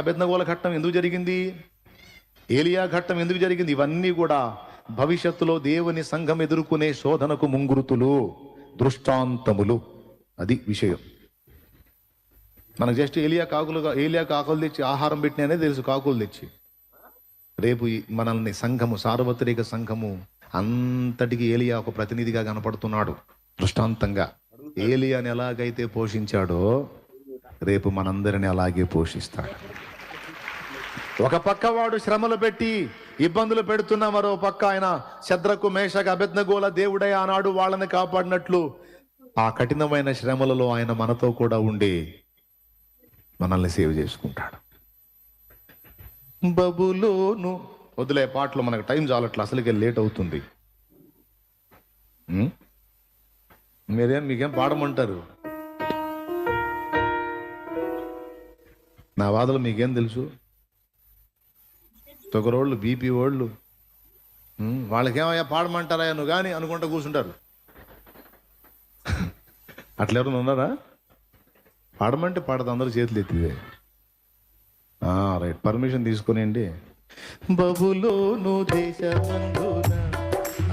అబేద్నెగోల ఘట్టం ఎందుకు జరిగింది, ఏలియా ఘట్టం ఎందుకు జరిగింది, ఇవన్నీ కూడా భవిష్యత్తులో దేవుని సంఘం ఎదుర్కొనే శోధనకు ముంగురుతులు, దృష్టాంతములు. అది విషయం. మనకు జస్ట్ ఏలియా కాకులు తెచ్చి ఆహారం పెట్టిననే తెలుసు, కాకులు తెచ్చి. రేపు మనల్ని సంఘము, సార్వత్రిక సంఘము అంతటికి ఏలియా ఒక ప్రతినిధిగా కనపడుతున్నాడు. దృష్టాంతంగా ఏలియాని ఎలాగైతే పోషించాడో రేపు మనందరిని అలాగే పోషిస్తాడు. ఒక పక్క వాడు శ్రమలు పెట్టి ఇబ్బందులు పెడుతున్న, మరో పక్క ఆయన శద్రకు మేషకు అబేద్నెగోల దేవుడే ఆనాడు వాళ్ళని కాపాడినట్లు ఆ కఠినమైన శ్రమలలో ఆయన మనతో కూడా ఉండి మనల్ని సేవ్ చేసుకుంటాడు. బబులోను వదిలే పాటలు, మనకు టైం చాలట్లా, అసలుకే లేట్ అవుతుంది. మీకేం పాడమంటారు? నా వాదలు మీకేం తెలుసు? తొగరోళ్ళు, బీపీ వాళ్ళు, వాళ్ళకేమయ్యా పాడమంటారా నువ్వు కానీ అనుకుంటా కూర్చుంటారు. అట్లా ఎవరైనా ఉన్నారా? పాడమంటే పాడదు, అందరూ చేతులు ఎత్తిదే. Right, permission తీసుకునేయండి. బబులోను దేశమందున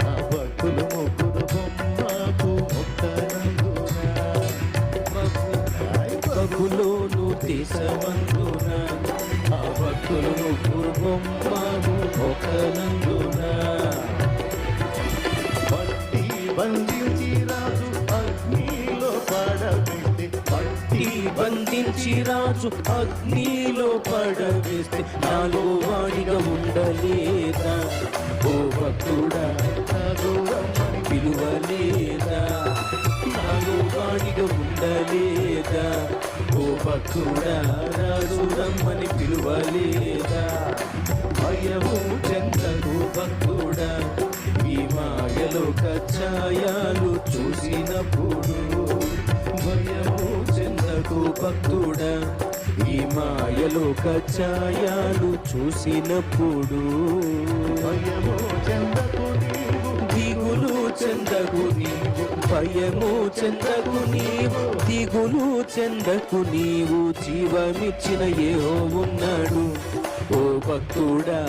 ఆ భక్తులు ముగ్గురు బొమ్మకు మొక్కనందున, బబులోను దేశమందున ఆ భక్తులు ముగ్గురు బొమ్మకు మొక్కనందున, పట్టి బంధించి రాజు అగ్నిలో పడబెట్టి, పట్టి బంధించి రాజు అగ్నిలో పడవేస్తే నాలుగు వాడిగా ఉండలేదా? ఓ భక్తుడా రమ్మని పిలువలేదా? నాలుగు వాడిగా ఉండలేదా? ఓ భక్తుడా రాజు రమ్మని పిలువలేదా? భయము చెందకు భక్తుడా, ఈ మాయలో కచ్చాయాలు చూసినప్పుడు. భయము చెందకు భక్తుడా, ఈ మాయలో కచ్చాయాలు చూసినప్పుడు. భయము చెందకు నీవు, దిగులు చెందకు నీవు, భయము చెందకు నీవు, దిగులు చెందకు నీవు, జీవమిచ్చిన యెహోవా ఉన్నాడు. ఓ భక్తుడా.